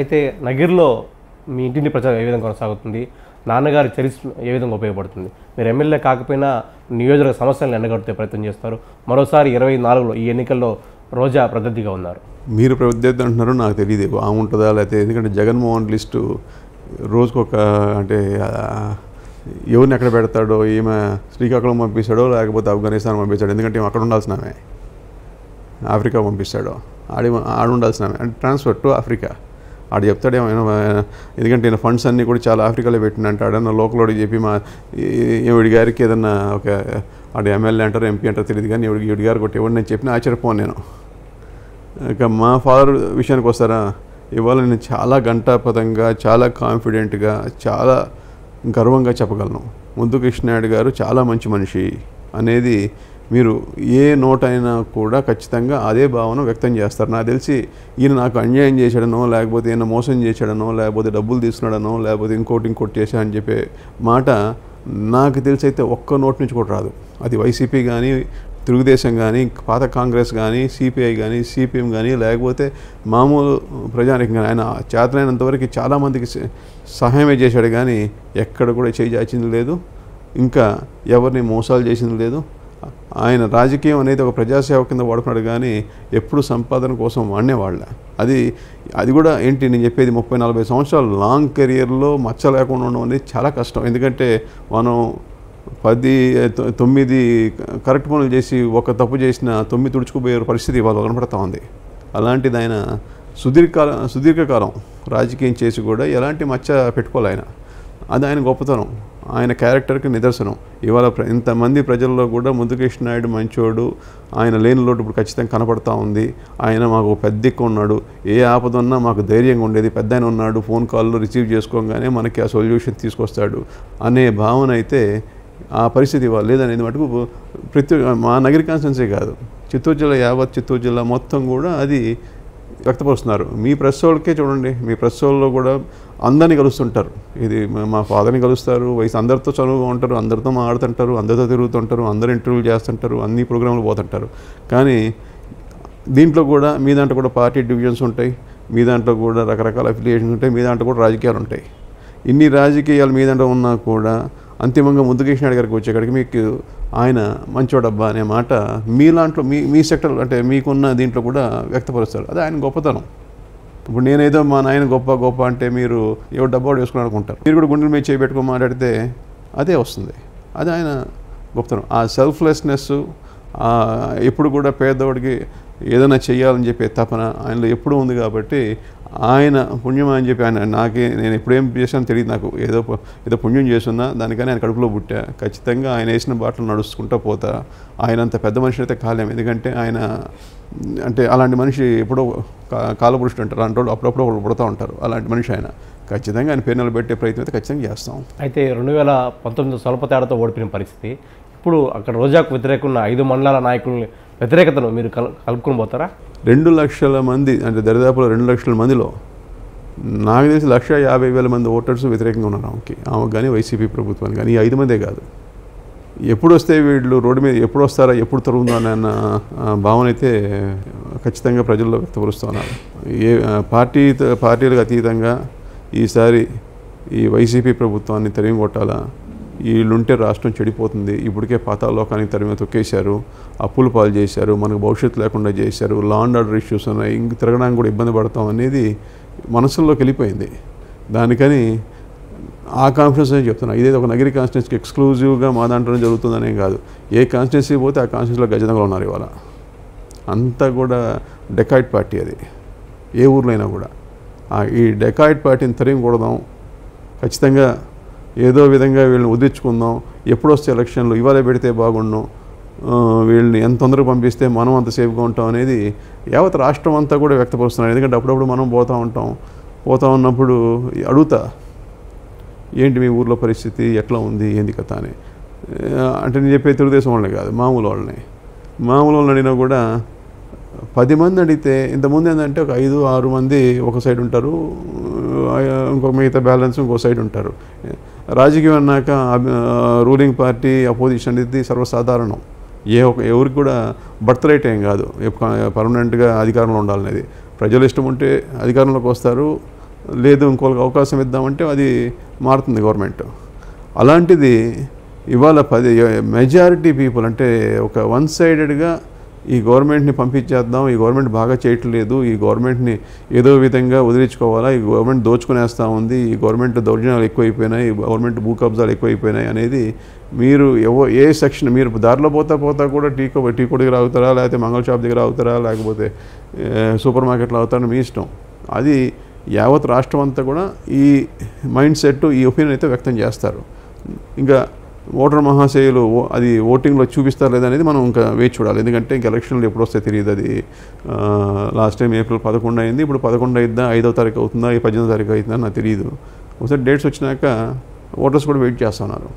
అయితే నగిరిలో మీ ఇంటిని ప్రచారం ఏ విధంగా కొనసాగుతుంది, నాన్నగారి చరిత్ర ఏ విధంగా ఉపయోగపడుతుంది? మీరు ఎమ్మెల్యే కాకపోయినా నియోజకవర్గ సమస్యలను ఎండగొట్టే ప్రయత్నం చేస్తారు. మరోసారి 24లో ఈ ఎన్నికల్లో రోజా ప్రతినిధిగా ఉన్నారు. మీరు ప్రత్యర్థి అంటున్నారో నాకు తెలియదు, బాగుంటుందా లేకపోతే, ఎందుకంటే జగన్మోహన్ లిస్టు రోజుకొక అంటే ఎవరిని ఎక్కడ పెడతాడో, ఈమె శ్రీకాకుళం పంపిస్తాడో లేకపోతే ఆఫ్ఘనిస్తాన్ పంపిస్తాడో, ఎందుకంటే ఈమె అక్కడ ఉండాల్సిన ఆమె ఆఫ్రికా పంపిస్తాడో, ఆడ ఉండాల్సిన ఆమె అంటే ట్రాన్స్ఫర్ టు ఆఫ్రికా ఆడు చెప్తాడేమో. ఎందుకంటే ఈయన ఫండ్స్ అన్నీ కూడా చాలా ఆఫ్రికాలో పెట్టినంటాడు. నా లోకల్లోడికి చెప్పి మా ఈవిడి గారికి ఏదన్నా ఒక ఆడు ఎమ్మెల్యే అంటారు ఎంపీ అంటారు తెలియదు, కానీ ఈవిడి గారు కొట్టి ఎవరు నేను చెప్పిన ఆశ్చర్యపోను నేను. ఇక మా ఫాదర్ విషయానికి వస్తారా, ఇవాళ నేను చాలా ఘంటాపథంగా చాలా కాన్ఫిడెంట్గా చాలా గర్వంగా చెప్పగలను, ముద్దు కృష్ణనాయుడు గారు చాలా మంచి మనిషి అనేది మీరు ఏ నోట్ అయినా కూడా ఖచ్చితంగా అదే భావన వ్యక్తం చేస్తారు. నాకు తెలిసి ఈయన నాకు అన్యాయం చేశాడనో, లేకపోతే ఈయన మోసం చేశాడనో, లేకపోతే డబ్బులు తీసుకున్నాడనో, లేకపోతే ఇంకోటి చేశాడని చెప్పే మాట నాకు తెలిసి అయితే ఒక్క నోట్ నుంచి కూడా రాదు. అది వైసీపీ కానీ, తెలుగుదేశం కానీ, పాత కాంగ్రెస్ కానీ, సిపిఐ కానీ, సిపిఎం కానీ, లేకపోతే మామూలు ప్రజానికం కానీ, ఆయన చేతనైనంతవరకు చాలామందికి సహాయమే చేశాడు, కానీ ఎక్కడ కూడా చేయి చాచింది లేదు, ఇంకా ఎవరిని మోసాలు చేసింది లేదు. ఆయన రాజకీయం అనేది ఒక ప్రజాసేవ కింద వాడుకున్నాడు, కానీ ఎప్పుడు సంపాదన కోసం వాడినేవాళ్ళ. అది కూడా ఏంటి నేను చెప్పేది, 30-40 సంవత్సరాలు లాంగ్ కెరియర్లో మచ్చ లేకుండా ఉండడం అనేది చాలా కష్టం. ఎందుకంటే మనం 9 కరెక్ట్ పనులు చేసి ఒక తప్పు చేసిన 9 తుడుచుకుపోయే పరిస్థితి ఇవాళ కనపడతా ఉంది. అలాంటిది ఆయన సుదీర్ఘకాలం రాజకీయం చేసి కూడా ఎలాంటి మచ్చ పెట్టుకోవాలి ఆయన. అది ఆయన గొప్పతనం, ఆయన క్యారెక్టర్కి నిదర్శనం. ఇవాళ ఇంతమంది ప్రజల్లో కూడా ముద్దు కృష్ణనాయుడు మంచోడు, ఆయన లేని లోటు ఇప్పుడు ఖచ్చితంగా కనపడతా ఉంది. ఆయన మాకు పెద్ద ఉన్నాడు, ఏ ఆపద ఉన్నా మాకు ధైర్యంగా ఉండేది, పెద్ద ఆయన ఉన్నాడు, ఫోన్ కాల్లో రిసీవ్ చేసుకోగానే మనకి ఆ సొల్యూషన్ తీసుకొస్తాడు అనే భావన అయితే ఆ పరిస్థితి ఇవాళ లేదనేది మటుకు మా నగరి కాన్స్టిట్యున్సీ కాదు, చిత్తూరు జిల్లా, యావత్ చిత్తూరు జిల్లా మొత్తం కూడా అది వ్యక్తపరుస్తున్నారు. మీ ప్రెస్ వాళ్ళకే చూడండి, మీ ప్రెస్ వాళ్ళలో కూడా అందరినీ కలుస్తుంటారు. ఇది మా ఫాదర్ని కలుస్తారు, వయసు అందరితో చనువుగా ఉంటారు, అందరితో మాట్లాడుతుంటారు, అందరితో తిరుగుతుంటారు, అందరు ఇంటర్వ్యూలు చేస్తుంటారు, అన్ని ప్రోగ్రాంలు పోతుంటారు. కానీ దీంట్లో కూడా మీ దాంట్లో కూడా పార్టీ డివిజన్స్ ఉంటాయి, మీ దాంట్లో కూడా రకరకాల అఫిలియేషన్స్ ఉంటాయి, మీ దాంట్లో కూడా రాజకీయాలు ఉంటాయి. ఇన్ని రాజకీయాలు మీ దాంట్లో ఉన్నా కూడా అంతిమంగా ముద్దు కృష్ణనాయుడు గారికి వచ్చేకాడికి మీకు ఆయన మంచోడబ్బా అనే మాట మీ దాంట్లో మీ సెక్టర్ అంటే మీకున్న దీంట్లో కూడా వ్యక్తపరుస్తారు. అది ఆయన గొప్పతనం. ఇప్పుడు నేనేదో మా నాయన గొప్ప అంటే మీరు ఎవరు డబ్బా వేసుకుని అనుకుంటారు. మీరు కూడా గుండెల మీద చేయబెట్టుకొని మాట్లాడితే అదే వస్తుంది. అది ఆయన గొప్పతనం. ఆ సెల్ఫ్లెస్నెస్ ఎప్పుడు కూడా పేదవాడికి ఏదైనా చేయాలని చెప్పే తపన ఆయనలో ఎప్పుడూ ఉంది. కాబట్టి ఆయన పుణ్యం అని చెప్పి ఆయన నేను ఎప్పుడేం చేశానో తెలియదు, నాకు ఏదో పుణ్యం చేస్తున్నా దానికని ఆయన కడుపులో పుట్టా. ఖచ్చితంగా ఆయన వేసిన బాటలు నడుచుకుంటూ పోతా. ఆయన అంత పెద్ద మనిషి అయితే కాలేము, ఎందుకంటే ఆయన అంటే అలాంటి మనిషి ఎప్పుడో కాలపురుషుడు అంటారు, అలాంటి వాళ్ళు అప్పుడప్పుడు పుడుతూ ఉంటారు. అలాంటి మనిషి ఆయన. ఖచ్చితంగా ఆయన పేరు నిలబెట్టే ప్రయత్నం అయితే ఖచ్చితంగా చేస్తాం. అయితే 2019 స్వల్ప తేడాతో ఓడిపోయిన పరిస్థితి, ఇప్పుడు అక్కడ రోజాకు వ్యతిరేకున్న 5 మండలాల నాయకుల వ్యతిరేకతను మీరు కలుపుకొని పోతారా? 2 లక్షల మంది అంటే దరిదాపులో 2 లక్షల మందిలో నాకు తెలిసి 1,50,000 మంది ఓటర్స్ వ్యతిరేకంగా ఉన్నారు ఆమెకి కానీ వైసీపీ ప్రభుత్వానికి కానీ. 5 మందే కాదు, ఎప్పుడు వస్తే వీళ్ళు రోడ్డు మీద ఎప్పుడు వస్తారా, ఎప్పుడు తరుగుందో అన్న భావన అయితే ఖచ్చితంగా ప్రజల్లో వ్యక్తపరుస్తున్నారు. పార్టీలకు అతీతంగా ఈసారి ఈ వైసీపీ ప్రభుత్వాన్ని తరిమి కొట్టాలా, వీళ్ళుంటే రాష్ట్రం చెడిపోతుంది, ఇప్పటికే పాతాళలోకానికి తరిమి తొక్కేశారు, అప్పులు పాలు చేశారు, మనకు భవిష్యత్తు లేకుండా చేశారు, లా అండ్ ఆర్డర్ ఇష్యూస్ ఉన్నాయి, ఇంక తిరగడానికి కూడా ఇబ్బంది పడతాం అనేది మనసుల్లోకి వెళ్ళిపోయింది. దానికని ఆ కాన్ఫిడెన్స్ అని చెప్తున్నా. ఇదే ఒక నగరి కాన్స్టిట్యున్సీకి ఎక్స్క్లూజివ్గా మా దాంట్లోనే జరుగుతుందనేం కాదు. ఏ కాన్స్టిట్యున్సీ పోతే ఆ కాన్స్టిట్యున్సీలో గజదంగా ఉన్నారు ఇవాళ. అంతా కూడా డెకాయిడ్ పార్టీ అది, ఏ ఊర్లో అయినా కూడా. ఈ డెకాయిడ్ పార్టీని తరిమి కొడదాం, ఖచ్చితంగా ఏదో విధంగా వీళ్ళని ఉద్దించుకుందాం, ఎప్పుడు వస్తే ఎలక్షన్లు ఇవాళ పెడితే బాగుండం, వీళ్ళని ఎంత తొందరగా పంపిస్తే మనం అంత సేఫ్గా ఉంటాం అనేది యావత్ రాష్ట్రం అంతా కూడా వ్యక్తపరుస్తున్నారు. ఎందుకంటే అప్పుడప్పుడు మనం పోతూ ఉన్నప్పుడు అడుగుతా, ఏంటి మీ ఊర్లో పరిస్థితి ఎట్లా ఉంది, ఏంది కథ అని. అంటే నేను చెప్పే తెలుగుదేశం వాళ్ళని కాదు, మామూలు వాళ్ళని అడిగినా కూడా 10 మంది అడిగితే ఇంతకుముందు ఏంటంటే ఒక 5-6 మంది ఒక సైడ్ ఉంటారు, ఇంకొక మిగతా బ్యాలెన్స్ ఇంకో సైడ్ ఉంటారు. రాజకీయం అన్నాక రూలింగ్ పార్టీ అపోజిషన్ అనేది సర్వసాధారణం. ఎవరికి కూడా బర్త్ రైట్ ఏం కాదు పర్మనెంట్గా అధికారంలో ఉండాలనేది. ప్రజలు ఇష్టం ఉంటే అధికారంలోకి వస్తారు, లేదు ఇంకొకరికి అవకాశం ఇద్దామంటే అది మారుతుంది గవర్నమెంట్. అలాంటిది ఇవాళ మెజారిటీ పీపుల్ అంటే ఒక వన్ సైడెడ్గా ఈ గవర్నమెంట్ని పంపించేద్దాం, ఈ గవర్నమెంట్ బాగా చేయట్లేదు, ఈ గవర్నమెంట్ని ఏదో విధంగా వదిలించుకోవాలా, ఈ గవర్నమెంట్ దోచుకునేస్తూ ఉంది, ఈ గవర్నమెంట్ దౌర్జన్యాలు ఎక్కువైపోయినాయి, ఈ గవర్నమెంట్ భూ కబ్జాలు ఎక్కువైపోయినాయి అనేది మీరు ఏ సెక్షన్ మీరు దారిలో పోతా కూడా టీ కొడి దగ్గర అవుతారా, లేకపోతే మంగళ షాప్ దగ్గర అవుతారా, లేకపోతే సూపర్ మార్కెట్లో అవుతారని మీ ఇష్టం. అది యావత్ రాష్ట్రం అంతా కూడా ఈ మైండ్ సెట్, ఈ ఒపీనియన్ అయితే వ్యక్తం చేస్తారు. ఇంకా ఓటర్ మహాశయులు అది ఓటింగ్లో చూపిస్తారు లేదనేది మనం ఇంకా వేచి చూడాలి. ఎందుకంటే ఇంక ఎలక్షన్లు ఎప్పుడు వస్తే తెలియదు. అది లాస్ట్ టైం ఏప్రిల్ 11 అయింది, ఇప్పుడు 11 అయిద్దా, 5వ తారీఖు అవుతుందా, 18వ తారీఖు అవుతుందా నాకు తెలియదు. ఒకసారి డేట్స్ వచ్చినాక ఓటర్స్ కూడా వెయిట్ చేస్తున్నారు.